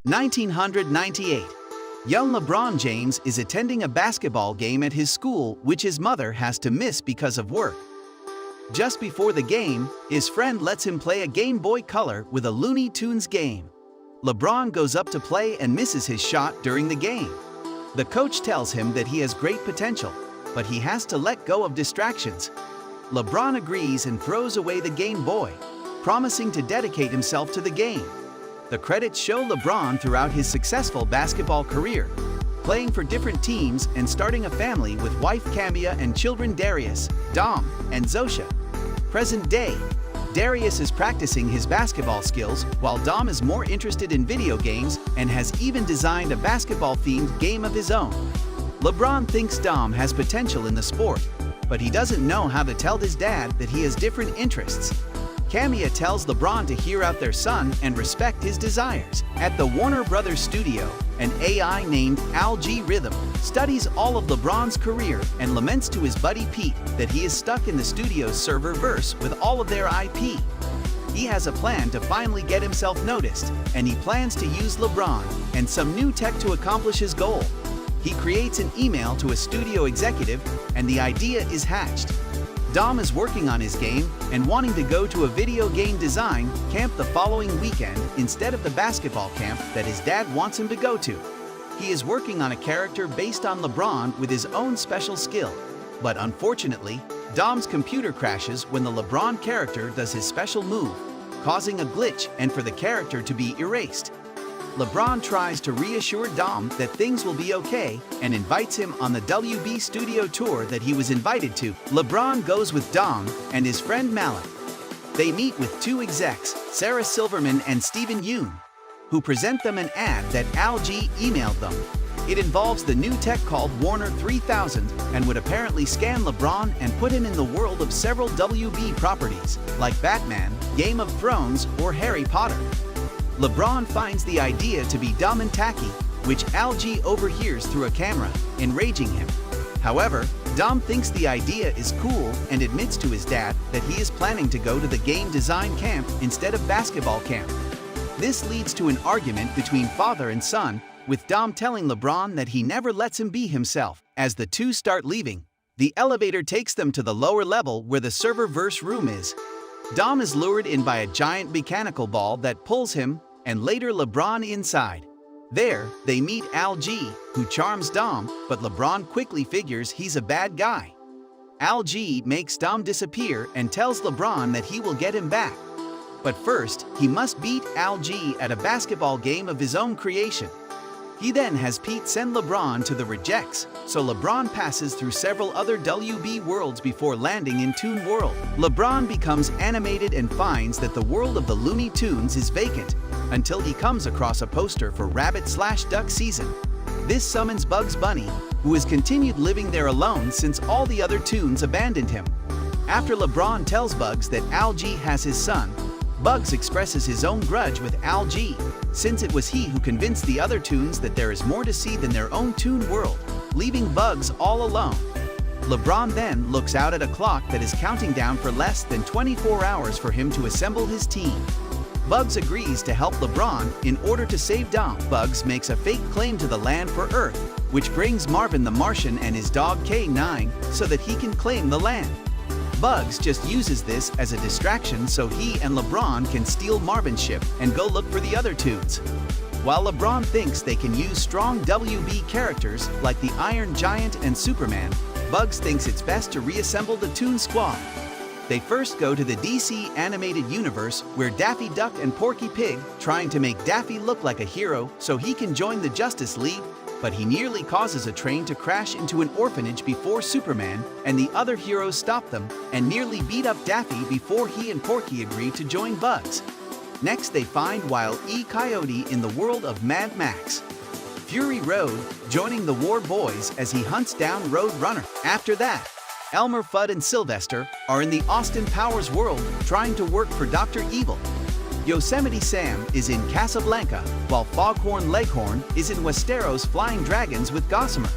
1998. Young LeBron James is attending a basketball game at his school which his mother has to miss because of work. Just before the game, his friend lets him play a Game Boy Color with a Looney Tunes game. LeBron goes up to play and misses his shot during the game. The coach tells him that he has great potential, but he has to let go of distractions. LeBron agrees and throws away the Game Boy, promising to dedicate himself to the game. The credits show LeBron throughout his successful basketball career, playing for different teams and starting a family with wife Camia and children Darius, Dom, and Zosha. Present day, Darius is practicing his basketball skills while Dom is more interested in video games and has even designed a basketball-themed game of his own. LeBron thinks Dom has potential in the sport, but he doesn't know how to tell his dad that he has different interests. Camia tells LeBron to hear out their son and respect his desires. At the Warner Brothers studio, an AI named Algorithm studies all of LeBron's career and laments to his buddy Pete that he is stuck in the studio's server verse with all of their IP. He has a plan to finally get himself noticed, and he plans to use LeBron and some new tech to accomplish his goal. He creates an email to a studio executive, and the idea is hatched. Dom is working on his game and wanting to go to a video game design camp the following weekend instead of the basketball camp that his dad wants him to go to. He is working on a character based on LeBron with his own special skill. But unfortunately, Dom's computer crashes when the LeBron character does his special move, causing a glitch and for the character to be erased. LeBron tries to reassure Dom that things will be okay and invites him on the WB studio tour that he was invited to. LeBron goes with Dom and his friend Malik. They meet with two execs, Sarah Silverman and Steven Yeun, who present them an ad that Algie emailed them. It involves the new tech called Warner 3000 and would apparently scan LeBron and put him in the world of several WB properties, like Batman, Game of Thrones, or Harry Potter. LeBron finds the idea to be dumb and tacky, which Algie overhears through a camera, enraging him. However, Dom thinks the idea is cool and admits to his dad that he is planning to go to the game design camp instead of basketball camp. This leads to an argument between father and son, with Dom telling LeBron that he never lets him be himself. As the two start leaving, the elevator takes them to the lower level where the serververse room is. Dom is lured in by a giant mechanical ball that pulls him, and later LeBron inside. There, they meet Algie, who charms Dom, but LeBron quickly figures he's a bad guy. Algie makes Dom disappear and tells LeBron that he will get him back. But first, he must beat Algie at a basketball game of his own creation. He then has Pete send LeBron to the rejects, so LeBron passes through several other WB worlds before landing in Toon World. LeBron becomes animated and finds that the world of the Looney Tunes is vacant, until he comes across a poster for Rabbit/Duck season. This summons Bugs Bunny, who has continued living there alone since all the other Toons abandoned him. After LeBron tells Bugs that Algie has his son, Bugs expresses his own grudge with Algie, since it was he who convinced the other Toons that there is more to see than their own Toon world, leaving Bugs all alone. LeBron then looks out at a clock that is counting down for less than 24 hours for him to assemble his team. Bugs agrees to help LeBron in order to save Dom. Bugs makes a fake claim to the land for Earth, which brings Marvin the Martian and his dog K9 so that he can claim the land. Bugs just uses this as a distraction so he and LeBron can steal Marvin's ship and go look for the other Toons. While LeBron thinks they can use strong WB characters like the Iron Giant and Superman, Bugs thinks it's best to reassemble the Toon Squad. They first go to the DC animated universe where Daffy Duck and Porky Pig trying to make Daffy look like a hero so he can join the Justice League, but he nearly causes a train to crash into an orphanage before Superman and the other heroes stop them and nearly beat up Daffy before he and Porky agree to join Bugs. Next, they find Wile E. Coyote in the world of Mad Max. Fury Road joining the War Boys as he hunts down Road Runner. After that, Elmer Fudd and Sylvester are in the Austin Powers world trying to work for Dr. Evil. Yosemite Sam is in Casablanca, while Foghorn Leghorn is in Westeros Flying Dragons with Gossamer.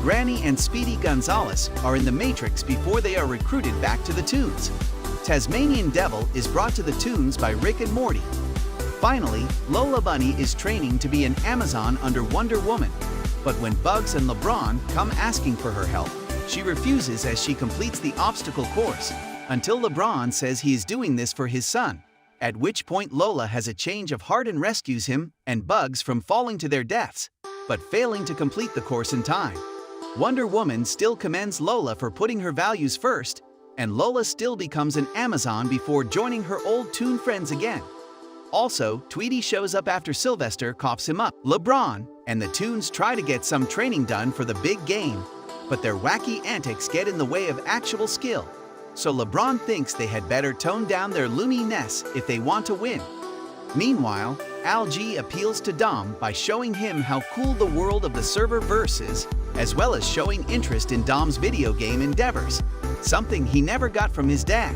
Granny and Speedy Gonzales are in the Matrix before they are recruited back to the Toons. Tasmanian Devil is brought to the Toons by Rick and Morty. Finally, Lola Bunny is training to be an Amazon under Wonder Woman. But when Bugs and LeBron come asking for her help, she refuses as she completes the obstacle course, until LeBron says he is doing this for his son, at which point Lola has a change of heart and rescues him and Bugs from falling to their deaths, but failing to complete the course in time. Wonder Woman still commends Lola for putting her values first, and Lola still becomes an Amazon before joining her old Toon friends again. Also, Tweety shows up after Sylvester coughs him up. LeBron and the Toons try to get some training done for the big game, but their wacky antics get in the way of actual skill. So LeBron thinks they had better tone down their loominess if they want to win. Meanwhile, Al G appeals to Dom by showing him how cool the world of the server-verse is, as well as showing interest in Dom's video game endeavors, something he never got from his dad.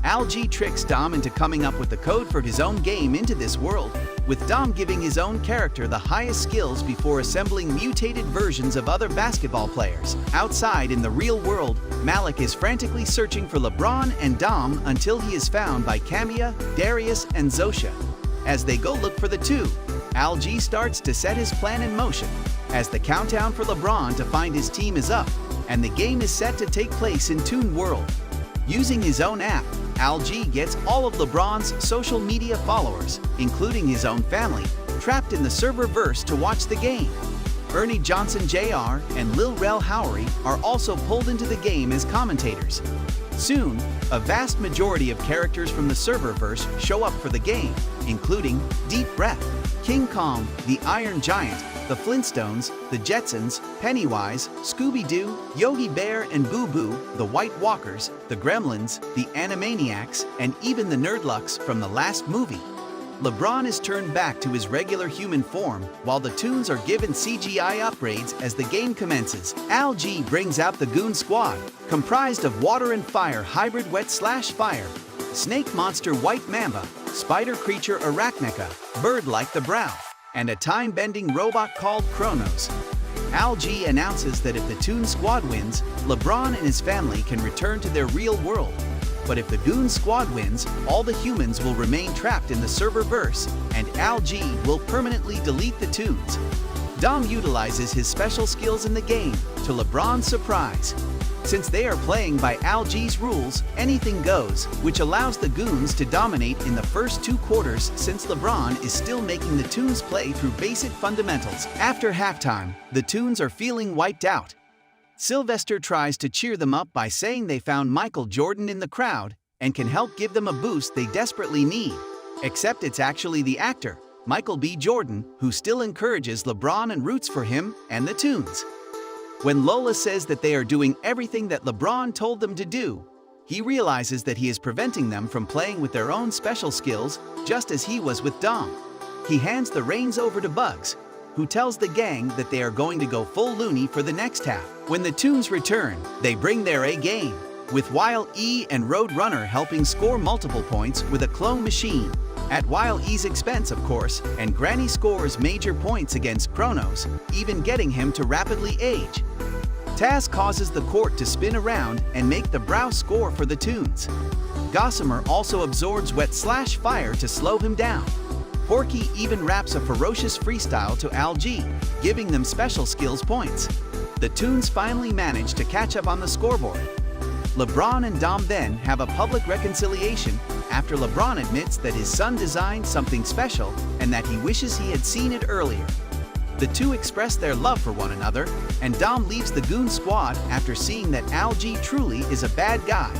Al G tricks Dom into coming up with the code for his own game into this world, with Dom giving his own character the highest skills before assembling mutated versions of other basketball players. Outside in the real world, Malik is frantically searching for LeBron and Dom until he is found by Camilla, Darius, and Zosha. As they go look for the two, Al G starts to set his plan in motion, as the countdown for LeBron to find his team is up, and the game is set to take place in Toon World. Using his own app, Al G gets all of LeBron's social media followers, including his own family, trapped in the server-verse to watch the game. Ernie Johnson Jr. and Lil Rel Howery are also pulled into the game as commentators. Soon, a vast majority of characters from the server-verse show up for the game, including Deep Breath, King Kong, the Iron Giant, the Flintstones, the Jetsons, Pennywise, Scooby-Doo, Yogi Bear and Boo Boo, the White Walkers, the Gremlins, the Animaniacs, and even the Nerdlucks from the last movie. LeBron is turned back to his regular human form, while the Toons are given CGI upgrades as the game commences. Al G brings out the Goon Squad, comprised of water and fire hybrid wet/fire, snake monster White Mamba, spider creature Arachnica, bird like the Brow, and a time-bending robot called Kronos. Al G announces that if the Toon Squad wins, LeBron and his family can return to their real world. But if the Goon Squad wins, all the humans will remain trapped in the server-verse, and Al G will permanently delete the Toons. Dom utilizes his special skills in the game, to LeBron's surprise. Since they are playing by Al G's rules, anything goes, which allows the Goons to dominate in the first 2 quarters since LeBron is still making the Toons play through basic fundamentals. After halftime, the Toons are feeling wiped out. Sylvester tries to cheer them up by saying they found Michael Jordan in the crowd and can help give them a boost they desperately need. Except it's actually the actor, Michael B. Jordan, who still encourages LeBron and roots for him and the Toons. When Lola says that they are doing everything that LeBron told them to do, he realizes that he is preventing them from playing with their own special skills, just as he was with Dom. He hands the reins over to Bugs, who tells the gang that they are going to go full loony for the next half. When the Toons return, they bring their A game, with Wile E and Roadrunner helping score multiple points with a clone machine, at Wile E's expense of course, and Granny scores major points against Kronos, even getting him to rapidly age. Taz causes the court to spin around and make the Brow score for the Toons. Gossamer also absorbs wet/fire to slow him down. Porky even raps a ferocious freestyle to Al G, giving them special skills points. The Toons finally manage to catch up on the scoreboard. LeBron and Dom then have a public reconciliation after LeBron admits that his son designed something special and that he wishes he had seen it earlier. The two express their love for one another, and Dom leaves the Goon Squad after seeing that Al G truly is a bad guy.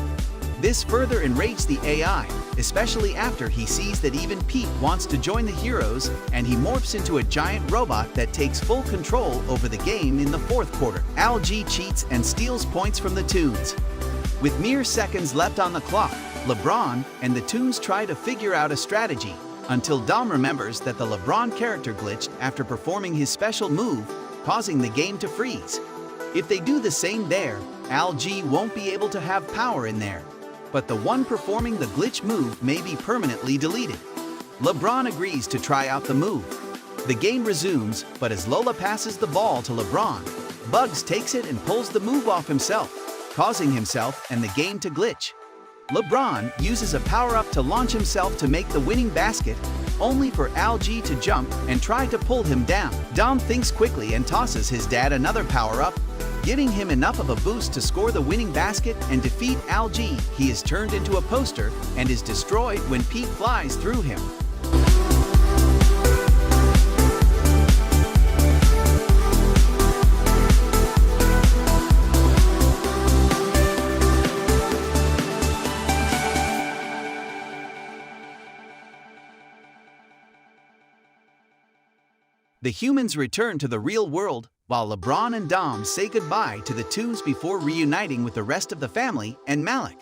This further enraged the AI, especially after he sees that even Pete wants to join the heroes, and he morphs into a giant robot that takes full control over the game in the 4th quarter. Al G cheats and steals points from the Toons. With mere seconds left on the clock, LeBron and the Toons try to figure out a strategy, until Dom remembers that the LeBron character glitched after performing his special move, causing the game to freeze. If they do the same there, Al G won't be able to have power in there, but the one performing the glitch move may be permanently deleted. LeBron agrees to try out the move. The game resumes, but as Lola passes the ball to LeBron, Bugs takes it and pulls the move off himself, causing himself and the game to glitch. LeBron uses a power-up to launch himself to make the winning basket, only for Algae to jump and try to pull him down. Dom thinks quickly and tosses his dad another power-up, giving him enough of a boost to score the winning basket and defeat Algae. He is turned into a poster and is destroyed when Pete flies through him. The humans return to the real world, while LeBron and Dom say goodbye to the twos before reuniting with the rest of the family and Malik.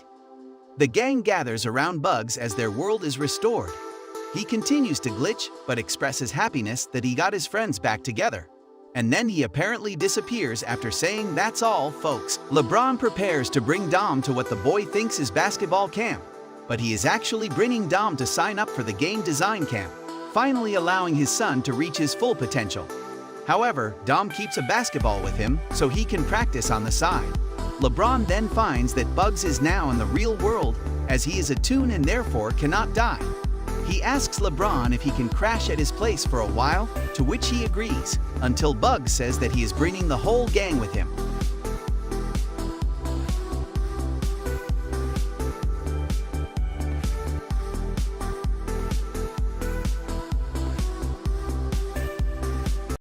The gang gathers around Bugs as their world is restored. He continues to glitch but expresses happiness that he got his friends back together. And then he apparently disappears after saying, "That's all, folks." LeBron prepares to bring Dom to what the boy thinks is basketball camp, but he is actually bringing Dom to sign up for the game design camp, finally allowing his son to reach his full potential. However, Dom keeps a basketball with him so he can practice on the side. LeBron then finds that Bugs is now in the real world, as he is a toon and therefore cannot die. He asks LeBron if he can crash at his place for a while, to which he agrees, until Bugs says that he is bringing the whole gang with him.